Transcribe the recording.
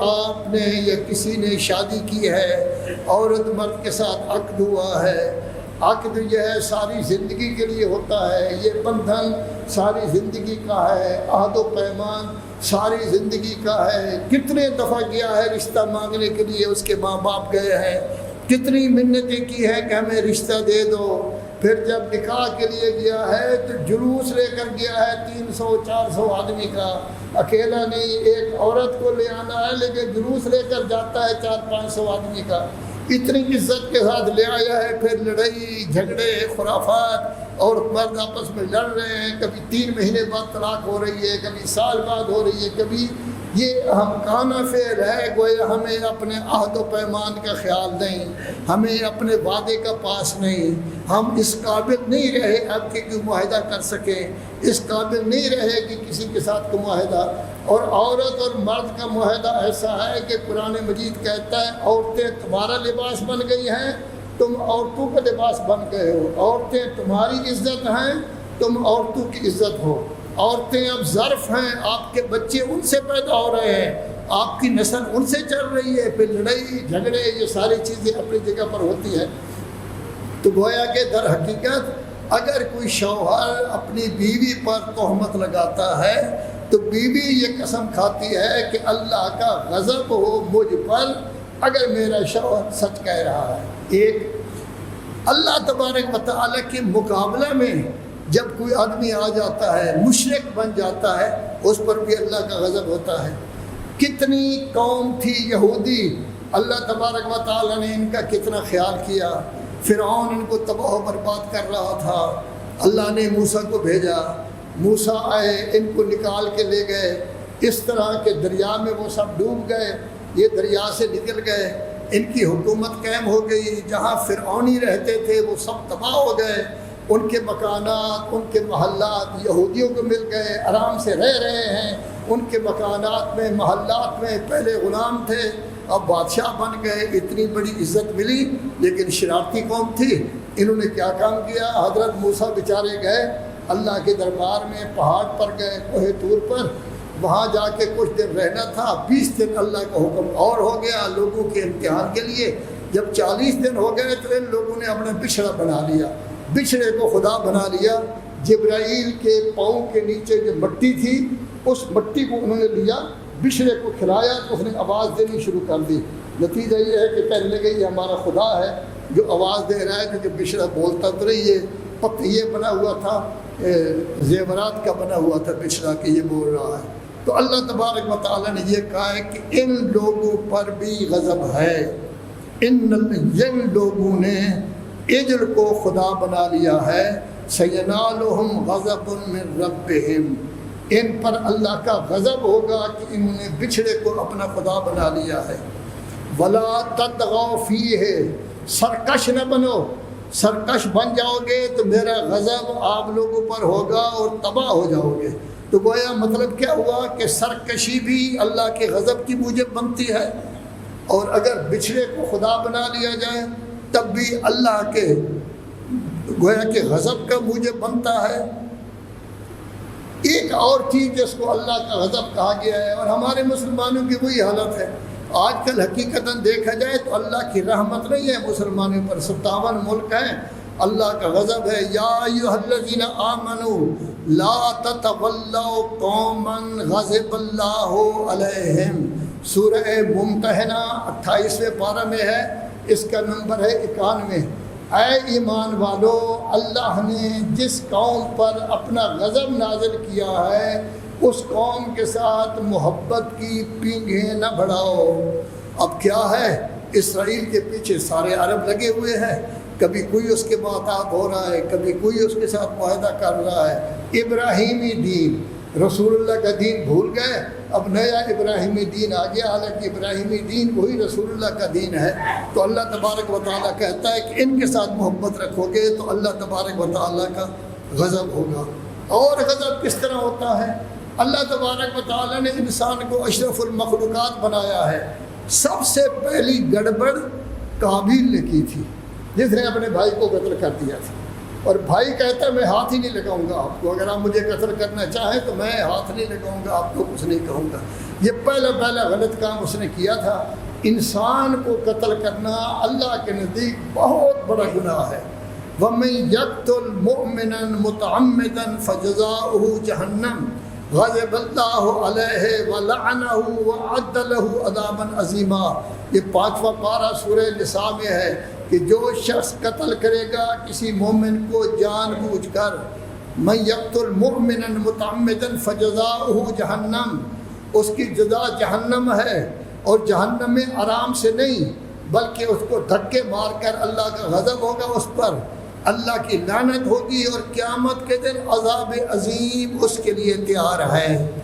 آپ نے یا کسی نے شادی کی ہے، عورت مرد کے ساتھ عقد ہوا ہے، عقد یہ ہے ساری زندگی کے لیے ہوتا ہے، یہ بندھن ساری زندگی کا ہے، عہد و پیمان ساری زندگی کا ہے۔ کتنے دفعہ گیا ہے رشتہ مانگنے کے لیے، اس کے ماں باپ گئے ہیں، کتنی منتیں کی ہیں کہ ہمیں رشتہ دے دو۔ پھر جب نکاح کے لیے گیا ہے تو جلوس لے کر گیا ہے 300-400 آدمی کا، اکیلا نہیں، ایک عورت کو لے آنا ہے لیکن جلوس لے کر جاتا ہے 400-500 آدمی کا، اتنی عزت کے ساتھ لے آیا ہے۔ پھر لڑائی جھگڑے خرافات اور مرد آپس میں لڑ رہے ہیں، کبھی 3 مہینے بعد طلاق ہو رہی ہے، کبھی سال بعد ہو رہی ہے، کبھی یہ ہمکانہ فعل ہے۔ گویا ہمیں اپنے عہد و پیمان کا خیال نہیں، ہمیں اپنے وعدے کا پاس نہیں، ہم اس قابل نہیں رہے اب کہ کوئی معاہدہ کر سکیں، اس قابل نہیں رہے کہ کسی کے ساتھ کوئی معاہدہ۔ اور عورت اور مرد کا معاہدہ ایسا ہے کہ قرآن مجید کہتا ہے عورتیں تمہارا لباس بن گئی ہیں، تم عورتوں کا لباس بن گئے ہو، عورتیں تمہاری عزت ہیں، تم عورتوں کی عزت ہو، عورتیں اب ظرف ہیں، آپ کے بچے ان سے پیدا ہو رہے ہیں، آپ کی نسل ان سے چل رہی ہے۔ پھر لڑائی جھگڑے یہ ساری چیزیں اپنی جگہ پر ہوتی ہیں۔ تو گویا کہ در حقیقت اگر کوئی شوہر اپنی بیوی پر تہمت لگاتا ہے تو بیوی یہ قسم کھاتی ہے کہ اللہ کا غضب ہو مجھ پر اگر میرا شوہر سچ کہہ رہا ہے۔ ایک اللہ تبارک و تعالیٰ کے مقابلہ میں جب کوئی آدمی آ جاتا ہے، مشرک بن جاتا ہے، اس پر بھی اللہ کا غضب ہوتا ہے۔ کتنی قوم تھی یہودی، اللہ تبارک و تعالیٰ نے ان کا کتنا خیال کیا۔ فرعون ان کو تباہ و برباد کر رہا تھا، اللہ نے موسیٰ کو بھیجا، موسیٰ آئے، ان کو نکال کے لے گئے، اس طرح کے دریا میں وہ سب ڈوب گئے، یہ دریا سے نکل گئے، ان کی حکومت قائم ہو گئی۔ جہاں فرعونی رہتے تھے وہ سب تباہ ہو گئے، ان کے مکانات، ان کے محلات یہودیوں کو مل گئے، آرام سے رہ رہے ہیں ان کے مکانات میں، محلات میں۔ پہلے غلام تھے، اب بادشاہ بن گئے، اتنی بڑی عزت ملی، لیکن شرارتی قوم تھی۔ انہوں نے کیا کام کیا؟ حضرت موسیٰ بیچارے گئے اللہ کے دربار میں، پہاڑ پر گئے، کوہ طور پر، وہاں جا کے کچھ دن رہنا تھا۔ 20 دن اللہ کا حکم اور ہو گیا لوگوں کے امتحان کے لیے۔ جب 40 دن ہو گئے تو ان لوگوں نے اپنا بچھڑا بنا لیا، بچھڑے کو خدا بنا لیا۔ جبرائیل کے پاؤں کے نیچے جو مٹی تھی اس مٹی کو انہوں نے لیا، بچھڑے کو کھلایا تو اس نے آواز دینی شروع کر دی۔ نتیجہ یہ ہے کہ کہنے لگے یہ ہمارا خدا ہے جو آواز دے رہا ہے، کیونکہ بچھڑا بولتا تو نہیں، یہ بنا ہوا تھا، زیورات کا بنا ہوا تھا بچھڑا کہ یہ بول رہا ہے۔ تو اللہ تبارک و تعالیٰ نے یہ کہا ہے کہ ان لوگوں پر بھی غضب ہے، جن لوگوں نے اجل کو خدا بنا لیا ہے، سینالہم غضب من ربہم، ان پر اللہ کا غضب ہوگا کہ انہوں نے بچھڑے کو اپنا خدا بنا لیا ہے۔ ولا تطغوا فیہ، سرکش نہ بنو، سرکش بن جاؤ گے تو میرا غضب آپ لوگوں پر ہوگا اور تباہ ہو جاؤ گے۔ تو گویا مطلب کیا ہوا کہ سرکشی بھی اللہ کے غضب کی موجب بنتی ہے، اور اگر بچھڑے کو خدا بنا لیا جائے تب بھی اللہ کے گویا کہ غضب کا موجب بنتا ہے۔ ایک اور چیز جس کو اللہ کا غضب کہا گیا ہے، اور ہمارے مسلمانوں کی وہی حالت ہے آج کل، حقیقتاً دیکھا جائے تو اللہ کی رحمت نہیں ہے مسلمانوں پر، 57 ملک ہیں، اللہ کا غضب ہے۔ یا ایھا الذین آمنوا لا تتولوا قوما غضب اللہ علیہم، سورہ ممتحنہ 28ویں پارہ میں ہے، اس کا نمبر ہے 91۔ اے ایمان والو، اللہ نے جس قوم پر اپنا غضب نازل کیا ہے اس قوم کے ساتھ محبت کی پینگیں نہ بڑھاؤ۔ اب کیا ہے، اسرائیل کے پیچھے سارے عرب لگے ہوئے ہیں، کبھی کوئی اس کے محتاط ہو رہا ہے، کبھی کوئی اس کے ساتھ معاہدہ کر رہا ہے۔ ابراہیمی دین، رسول اللہ کا دین بھول گئے، اب نیا ابراہیمی دین آ گیا، حالانکہ ابراہیمی دین وہی رسول اللہ کا دین ہے۔ تو اللہ تبارک و تعالیٰ کہتا ہے کہ ان کے ساتھ محبت رکھو گے تو اللہ تبارک و تعالیٰ کا غضب ہوگا۔ اور غضب کس طرح ہوتا ہے؟ اللہ تبارک و تعالیٰ نے انسان کو اشرف المخلوقات بنایا ہے، سب سے پہلی گڑبڑ قابیل نے کی تھی، جس نے اپنے بھائی کو قتل کر دیا تھا، اور بھائی کہتا ہے میں ہاتھ ہی نہیں لگاؤں گا آپ کو، اگر آپ مجھے قتل کرنا چاہیں تو میں ہاتھ نہیں لگاؤں گا، آپ کو کچھ نہیں کہوں گا۔ یہ پہلا غلط کام اس نے کیا تھا۔ انسان کو قتل کرنا اللہ کے نزدیک بہت بڑا گناہ ہے۔ وَمَن يَقْتُلْ مُؤْمِنًا مُتَعَمِّدًا فَجَزَاؤُهُ جَهَنَّمُ غَضِبَ اللَّهُ عَلَيْهِ وَلَعَنَهُ وَأَعَدَّ لَهُ عَذَابًا عَظِيمًا۔ یہ 5واں پارہ سورہ نساء میں ہے کہ جو شخص قتل کرے گا کسی مومن کو جان بوجھ کر، مَن يَقْتُلْ مُؤْمِنًا مُتَعَمِّدًا فَجَزَاؤُهُ جَهَنَّمُ، اس کی جزا جہنم ہے، اور جہنم میں آرام سے نہیں بلکہ اس کو دھکے مار کر اللہ کا غضب ہوگا اس پر، اللہ کی لعنت ہوگی، اور قیامت کے دن عذاب عظیم اس کے لیے تیار ہے۔